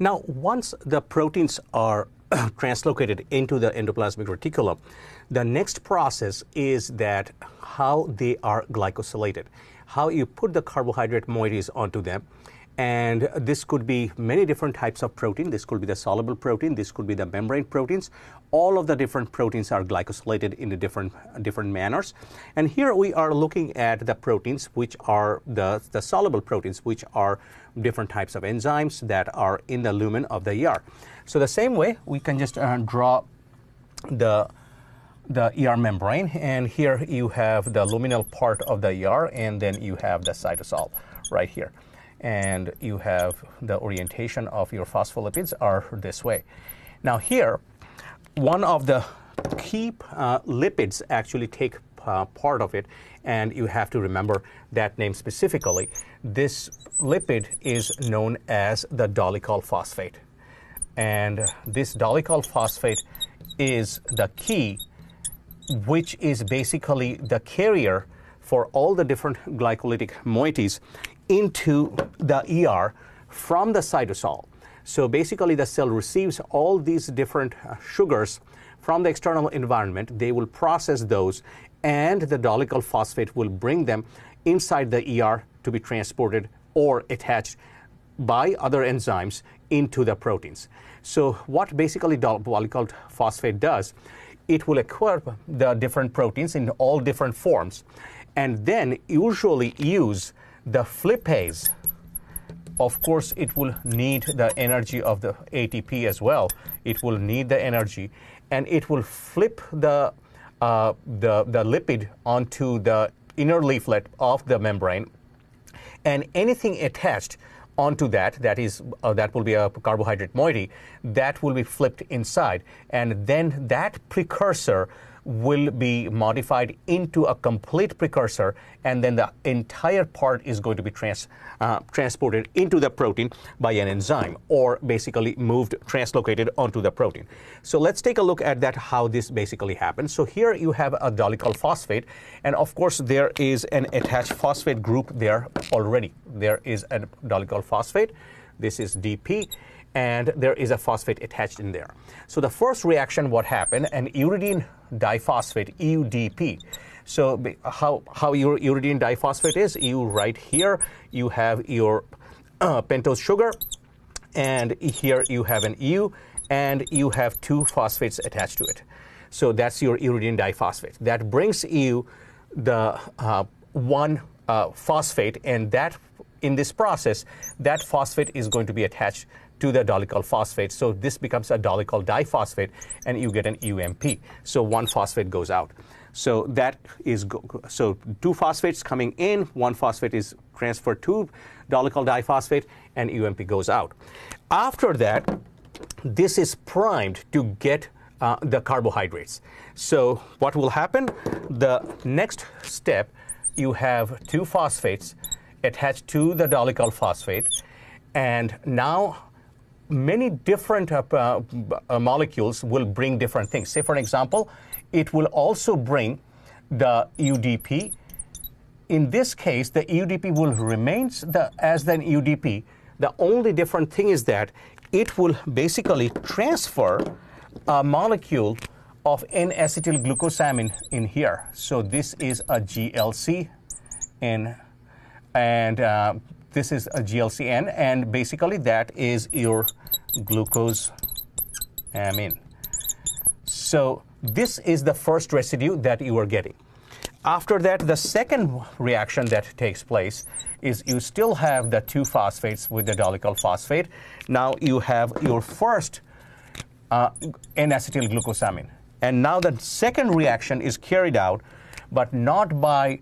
Now, once the proteins are translocated into the endoplasmic reticulum, the next process is that how they are glycosylated, how you put the carbohydrate moieties onto them. And this could be many different types of protein. This could be the soluble protein. This could be the membrane proteins. All of the different proteins are glycosylated in different manners. And here we are looking at the proteins, which are the soluble proteins, which are different types of enzymes that are in the lumen of the ER. So the same way, we can just draw the ER membrane. And here you have the luminal part of the ER, and then you have the cytosol right here. And you have the orientation of your phospholipids are this way. Now here, one of the key lipids actually take part of it, and you have to remember that name specifically. This lipid is known as the dolichol phosphate. And this dolichol phosphate is the key, which is basically the carrier for all the different glycolytic moieties into the ER from the cytosol. So basically the cell receives all these different sugars from the external environment. They will process those, and the dolichol phosphate will bring them inside the ER to be transported or attached by other enzymes into the proteins. So what basically dolichol phosphate does, it will equip the different proteins in all different forms, and then usually use the flippase. Of course, it will need the energy of the ATP as well. It will need the energy, and it will flip the lipid onto the inner leaflet of the membrane, and anything attached onto that will be a carbohydrate moiety that will be flipped inside, and then that precursor will be modified into a complete precursor, and then the entire part is going to be transported into the protein by an enzyme, or basically translocated onto the protein. So let's take a look at that, how this basically happens. So here you have a dolichol phosphate, and of course there is an attached phosphate group there already. There is a dolichol phosphate. This is DP. And there is a phosphate attached in there. So the first reaction, what happened, an uridine diphosphate, UDP. So how your uridine diphosphate is, you right here, you have your pentose sugar, and here you have an U, and you have two phosphates attached to it. So that's your uridine diphosphate. That brings you the one phosphate, and that in this process, that phosphate is going to be attached to the dolichol phosphate. So this becomes a dolichol diphosphate, and you get an UMP. So one phosphate goes out. So that is so two phosphates coming in, one phosphate is transferred to dolichol diphosphate, and UMP goes out. After that, this is primed to get the carbohydrates. So what will happen? The next step, you have two phosphates attached to the dolichol phosphate, and now many different molecules will bring different things. Say, for example, it will also bring the UDP. In this case, the UDP will remain as the UDP. The only different thing is that it will basically transfer a molecule of N-acetylglucosamine in here. So this is a GLC, and this is a GLCN, and basically that is your glucosamine. So this is the first residue that you are getting. After that, the second reaction that takes place is you still have the two phosphates with the dolichol phosphate. Now you have your first N-acetylglucosamine. And now the second reaction is carried out, but not by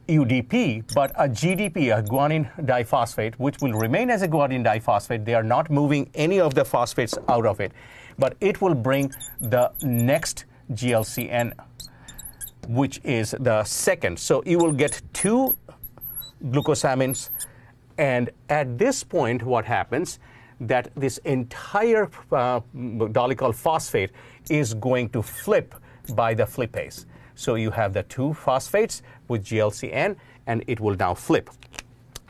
UDP, but a GDP, a guanine diphosphate, which will remain as a guanine diphosphate. They are not moving any of the phosphates out of it, but it will bring the next GLCN, which is the second. So you will get two glucosamines, and at this point what happens, that this entire dolichol phosphate is going to flip by the flippase. So you have the two phosphates with GLCN, and it will now flip.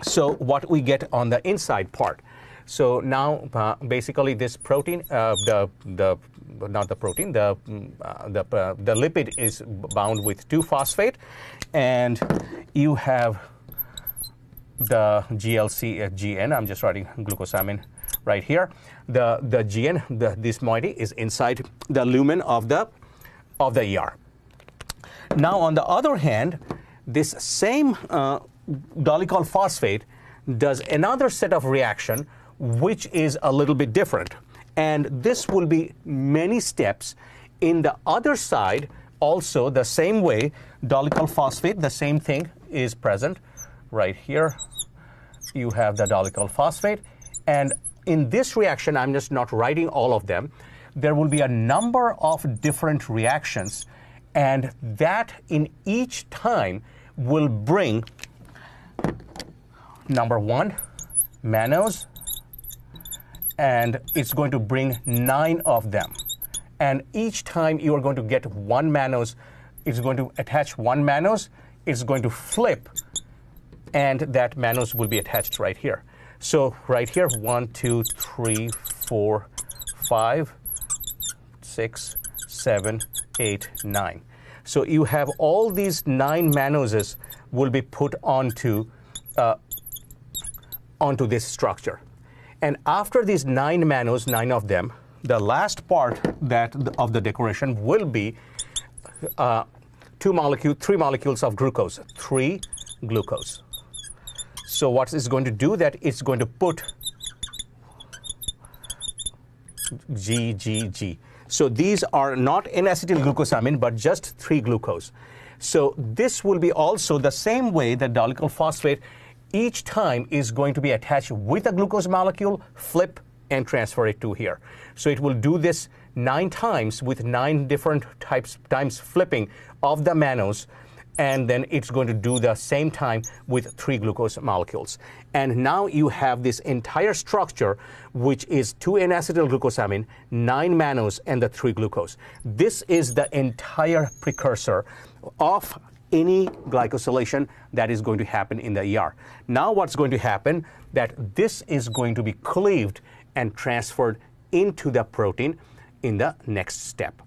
So what we get on the inside part, So now basically this protein, the lipid is bound with 2-phosphate, and you have the GN. I'm just writing glucosamine right here. The GN, this moiety is inside the lumen of the ER. Now on the other hand, this same dolichol phosphate does another set of reaction which is a little bit different, and this will be many steps. In the other side also the same way, dolichol phosphate, the same thing is present right here. You have the dolichol phosphate, and in this reaction, I'm just not writing all of them, there will be a number of different reactions, and that in each time will bring number 1 mannose, and it's going to bring 9 of them. And each time you are going to get 1 mannose, it's going to attach 1 mannose, it's going to flip, and that mannose will be attached right here. So right here, 1, 2, 3, 4, 5, 6, 7, 8, 9. So you have all these 9 mannoses will be put onto this structure. And after these 9 mannose, 9 of them, the last part of the decoration will be 3 molecules of glucose, 3 glucose. So what it's going to do, that it's going to put G. So these are not N-acetyl glucosamine, but just 3 glucose. So this will be also the same way that dolichol phosphate each time is going to be attached with a glucose molecule, flip, and transfer it to here. So it will do this 9 times with 9 different times flipping of the mannose, and then it's going to do the same time with 3 glucose molecules. And now you have this entire structure, which is 2 N-acetyl glucosamine, 9 mannose, and the 3 glucose. This is the entire precursor of any glycosylation that is going to happen in the ER. Now what's going to happen, that this is going to be cleaved and transferred into the protein in the next step.